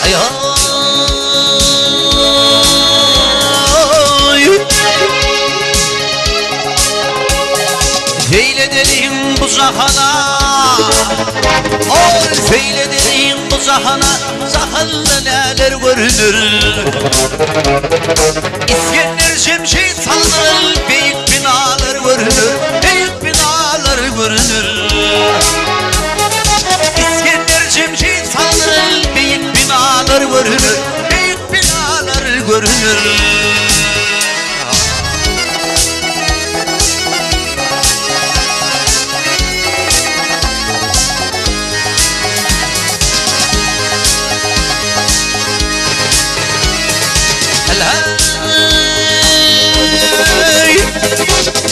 Ay ay. Feylederim bu zahana, oy feylederim bu zahana, zahanla neler görünür. İskender Cemşit sanır, büyük binalar görünür, büyük binalar görünür. İskender Cemşit sanır, büyük binalar görünür, büyük binalar görünür.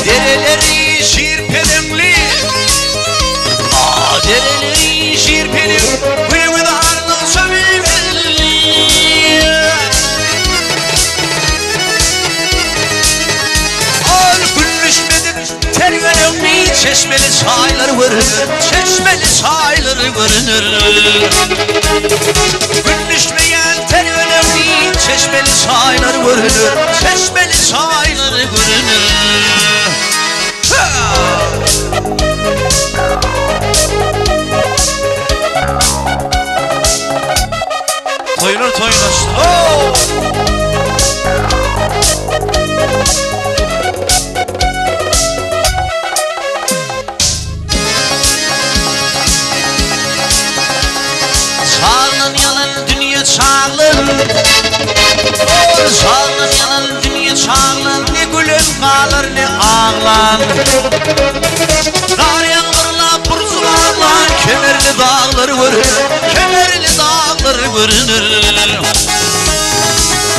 Dereleri şirpelimli, dereleri şirpelim, kuyumu da arlık sömürmeli. Al gülüşmedim tervelimli, çeşmeli çaylar görünür, çeşmeli çaylar görünür. Gülüşmeyen tervelimli, çeşmeli çaylar görünür, çeşmeli çaylar görünür. Toyunur toyunur. Oh! Çağlan yalan dünya çağlan, oh, çağlan yalan dünya çağlan, ne gülüm kalır ne ağlan. Kar yağmurla burzum ağlan, kemerli dağlar görünür, kemerli dağlar görünür.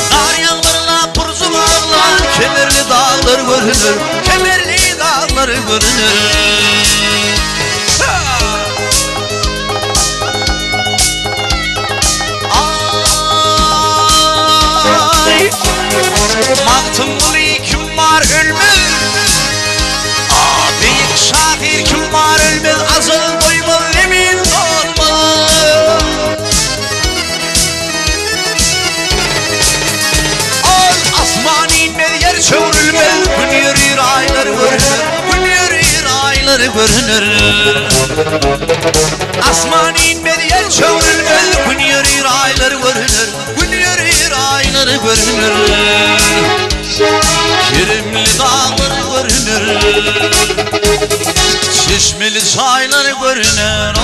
Kar yağmurla burzum ağlan, kemerli dağlar görünür, kemerli dağlar görünür. Mahtımlı kim var ölmez, büyük şair kim var ölmez, azıl doymaz emin olmaz. Al asman inmez yer çevrilmez, gün yürür aylar görünür, gün yürür aylar görünür. Asman inmez yer çevrilmez, gün yürür aylar görünür, gün yürür aylar görünür. Kirimli dağlar görünür, çeşmeli çaylar görünür.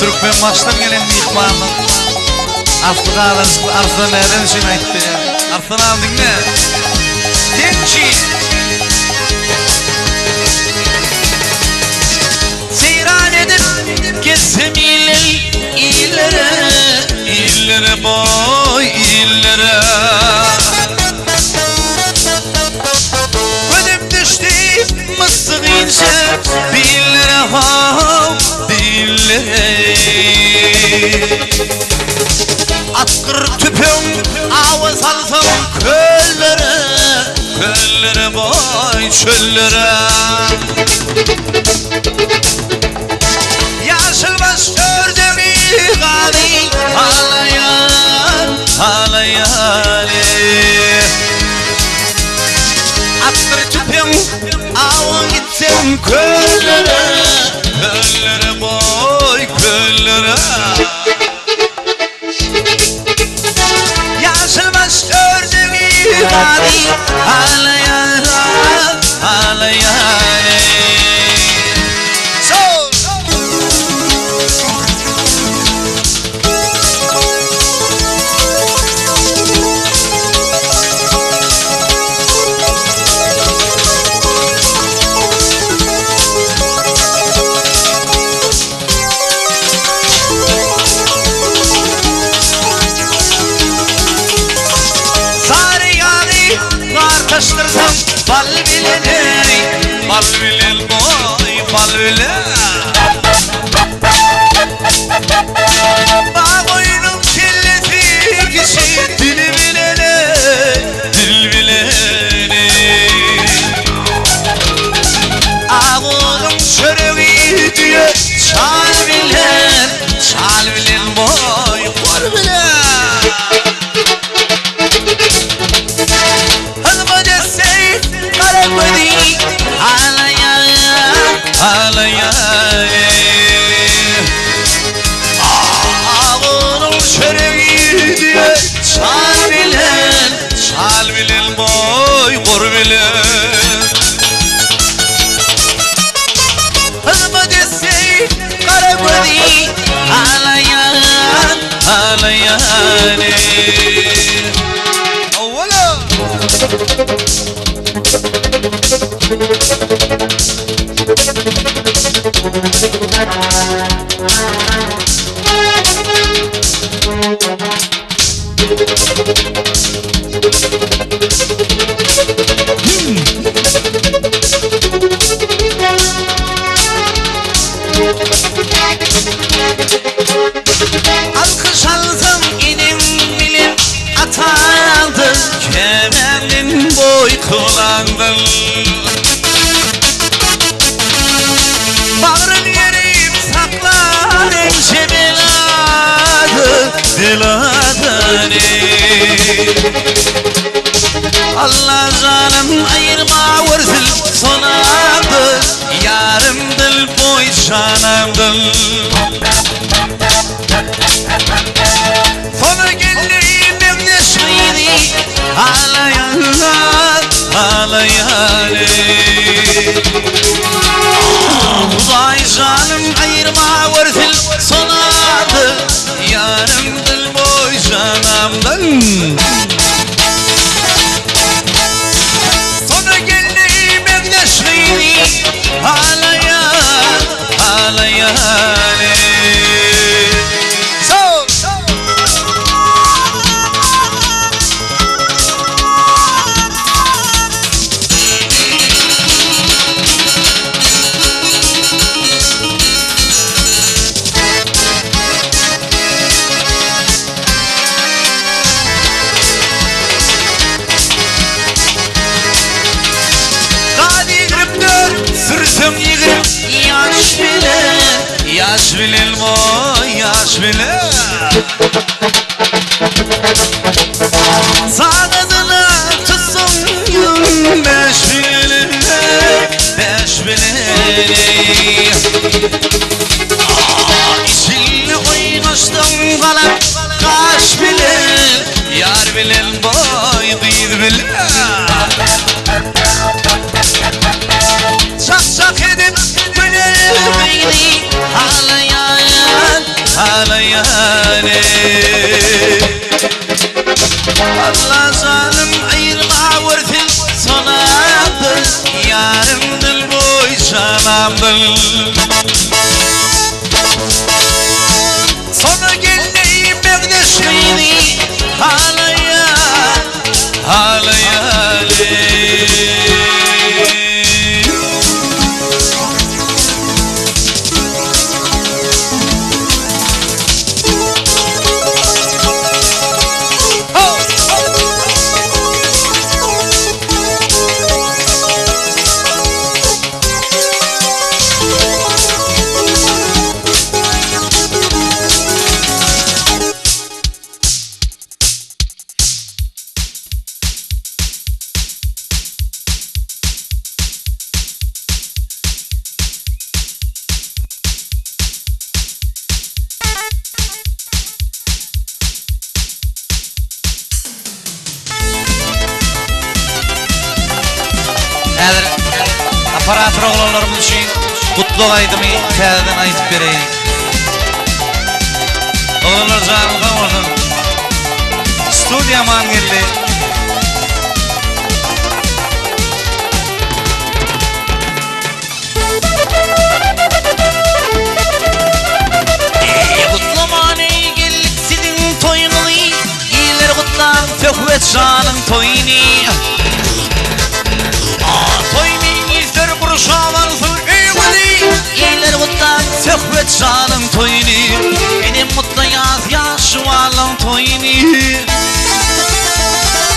Türkmen maçtan gelen bir ihbarla Arslan ağlarız, Arslan nereden için ayıttı ya? Arslan aldın ne? Gençi seyran edip gezsem illere, illere boy illere. Ödüm düştü mıstık ince billere hav billere. Atkır tüpüm avaz alsam köllere, köllere boy çöllere. Yaşılmaz gördüğü gani ağlayan, ağlayan. Atkır tüpüm avaz gitsem köllere, köllere boy köllere. Yaşılmaz gördüğü gani ağlayan, ağlayan. Taştırsam bal bilen bal bilen boy bal bilen Bağ oyunun kellesi kişi dil bilene dil bilene Ağolun çöreği diye çal bilen boy kor bilen Ağolun çöreği diye çal bilen boy kor bilen Hızma dese kara budi ağlayan Avvala Alkış aldım inim bilim atandım Kemerin boy kullandım Bağrın yerim saklar enşe beladı Allah canım ayırma vursun sonamdır Yarımdır boy canımdır Sonu geldiğim evdeşmeydi ağlayan Uzay canım ayırma vursun sonamdır Yarımdır boy canımdır Sonu geldiğim evdeşmeydi ağlayan Yaş bilen boy yaş bilen Sağladığına tutsun yıl beş bilen İçinle oynaştım kalan kaş bilen Yar bilen boy değil bilen Çak çak edip beni ağlayan Allah canım ayırma vursun sonamdır Yarımdır boy canımdır Sonu geldiğim evdeşmeydi ağlayan Aparatör oğlanlarımız için kutlu aydımı tədədən ayıp vereyim. Oğlanlar canım kalmadın. Studiyaman geldi. Kutlaman ey geldik sizin toyunu. İyiler kutlan Tökvet canın toyunu. şalın toyunu benim mutlu yaz ya şu alın toyunu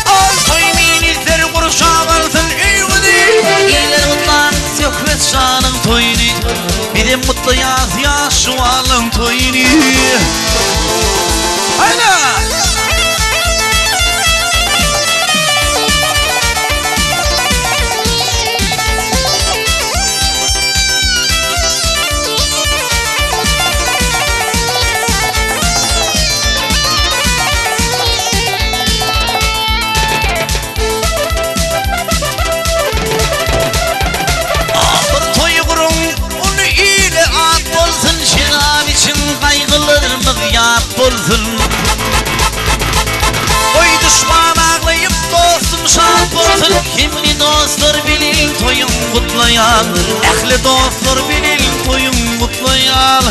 al toyunu izleri kuruşa varsın eyvudi iyiler mutlan sökvet şalın toyunu benim mutlu yaz ya şu alın toyunu hayda bolsun oy düşman ağlayıp dostum şad bolsun kimli dostlar bilin toyun kutlayan ehli dostlar bilin toyun kutlayan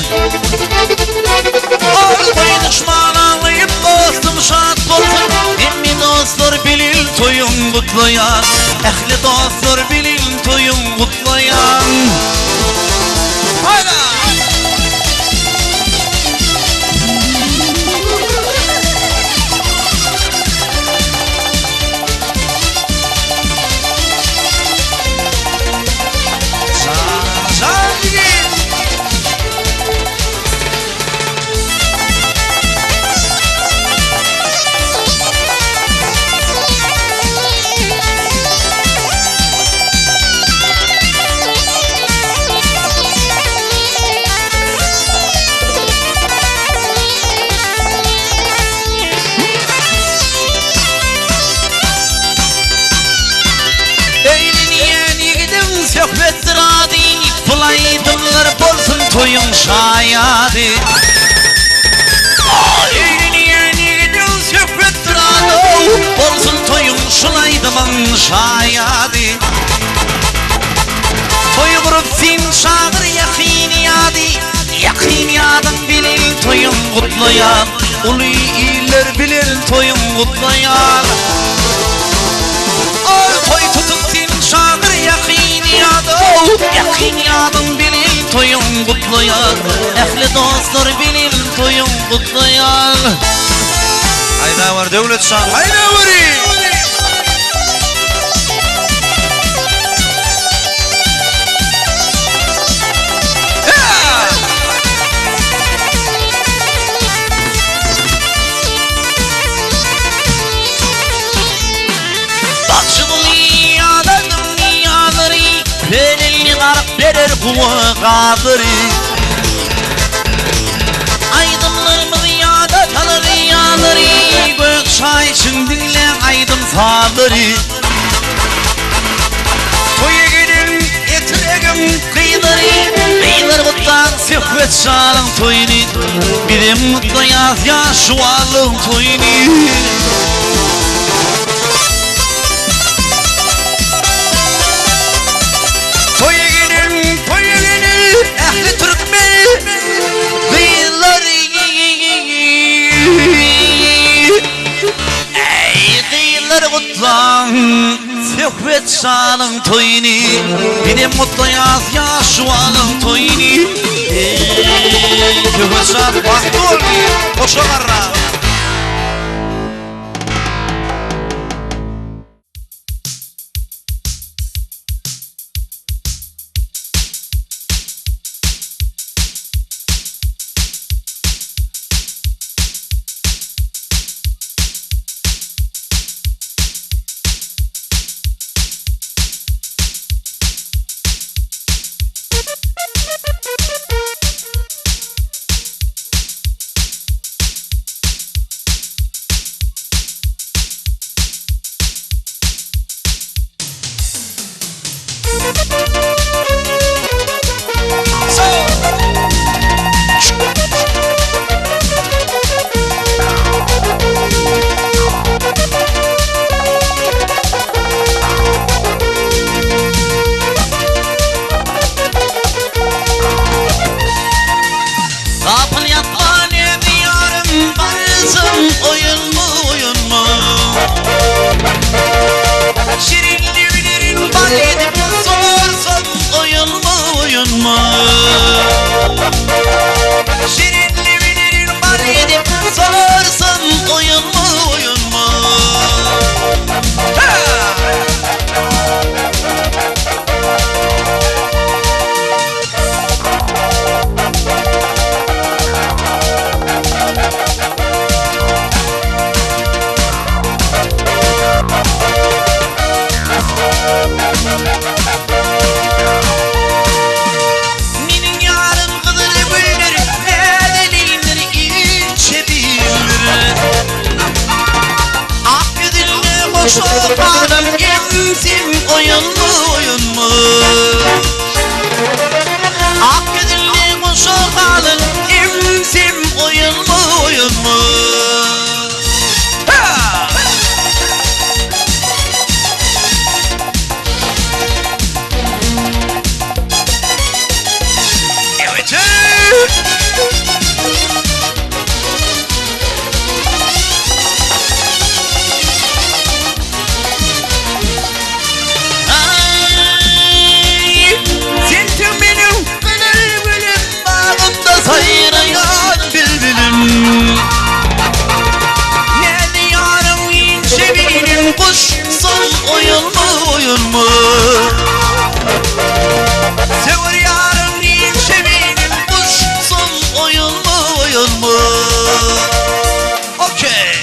oy düşman ağlayıp dostum şad bolsun kimli dostlar bilin toyun kutlayan ehli dostlar bilin toyun kutlayan hayda söhbettir adi Fulaydımlar bolsun toyun şayadi Eğleniyen yiğidin söhbettir adi bolsun toyun şulaydımın şayadi Toy kurup sin şağır yakini yadi Yakini yadın bilin toyun kutlayan Ulu iyiler bilin toyun kutlayan Toy tutup sin şağır yakini yakin yadım bilin toyun kutlayan ehli dostlar bilin toyun kutlayan hayda var devlet şan hayda var verir kuva kadri aydınlarımız yada kalır yanları gök şaşın dinle aydın sağları toya gelin etiregim kıyları beyler mutlan söhbet şalın toyunu birim mutlu yaz ya şu alın toyunu ehli Türkmen kıyıları ey kıyıları kutlan söhbet şanın toyunu benim mutlu yaz ya şu anın toyunu ey söhbet şan baktı olmuyor koşa karra koşu hanım imsim oyun mu oyun mu? Akgedilli koşu hanım imsim oyun mu oyun mu? Sayrayan bülbülüm Nerede yarım ince benim kuşsun oyun mu oyun mu? Sever yarım ince benim kuşsun oyun mu oyun mu? Okey.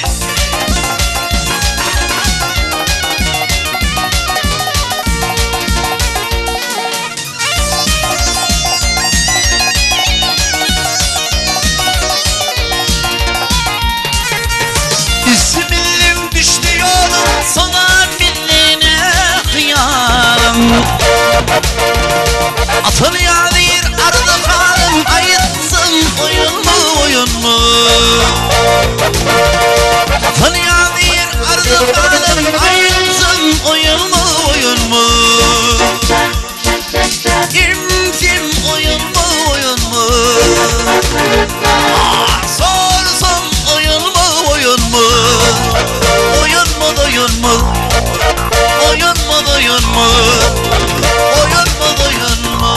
İsmim düştü yolum sana bilene hıyarım Atıl yadir ardı kalım ayıtsın oyun mu oyun mu? Atıl yadir ardı kalım ayıtsın oyun mu oyun mu? İmtim oyun mu oyun mu? Sorsam oyun mu oyun mu? Oyun mu doyun mu? Oyun mu doyun mu? Oyun mu doyun mu?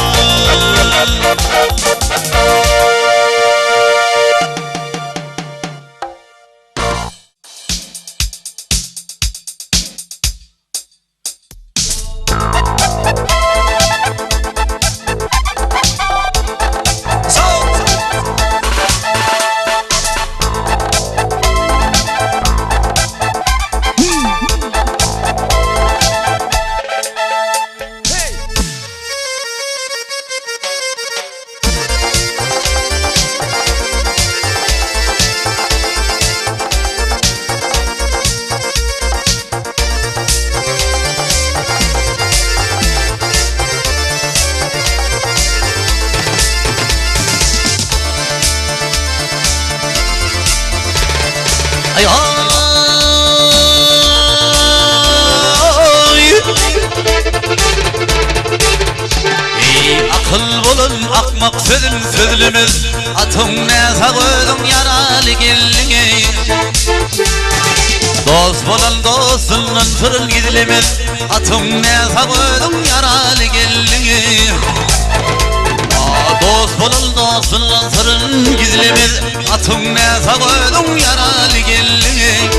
Ay akıl bulun akmak sözüm sözlümüz Atın ne koydum yaralı gelini Dost bulun dostunun fırın gidilimiz Atın ne koydum yaralı gelini Dost bulun dostunun fırın gizlimiz Atın ne koydum yaralı gelini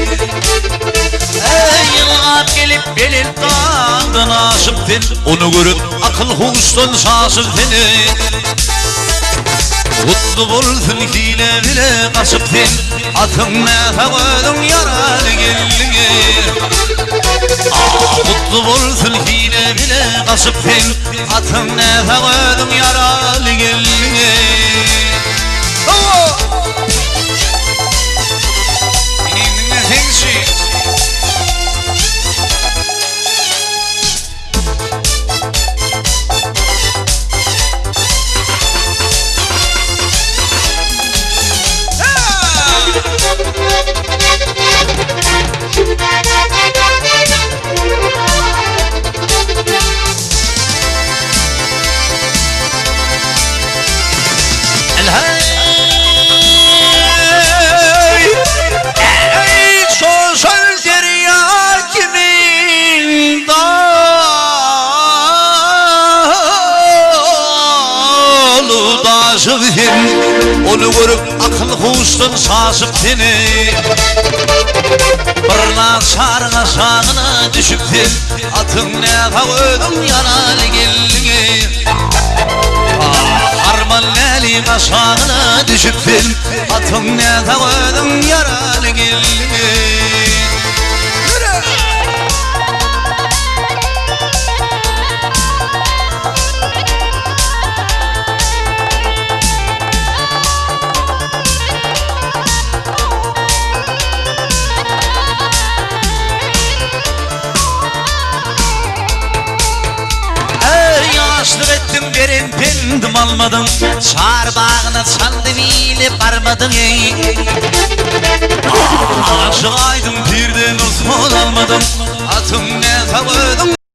Yıllar gelip gelip dağdan aşıptın Onu görüp akıl huştan şaşırtın Kutlu bulsun hile bile kaşıptın Atın ne koydum yaralı gelini Kutlu bulsun hile bile kaşıptın Atın ne koydum yaralı gelini Onu görüp akıl huştan şaşıp seni Bırla şarına şağına düşüptin Atın ne koydum yaralı gelini Harman leli aşağına düşüptin Atın ne koydum yaralı gelini Eren pendim almadım, çar bağına çaldı bile barmadın ey. Aşık aydım birden uzun almadım, atım ne savudum.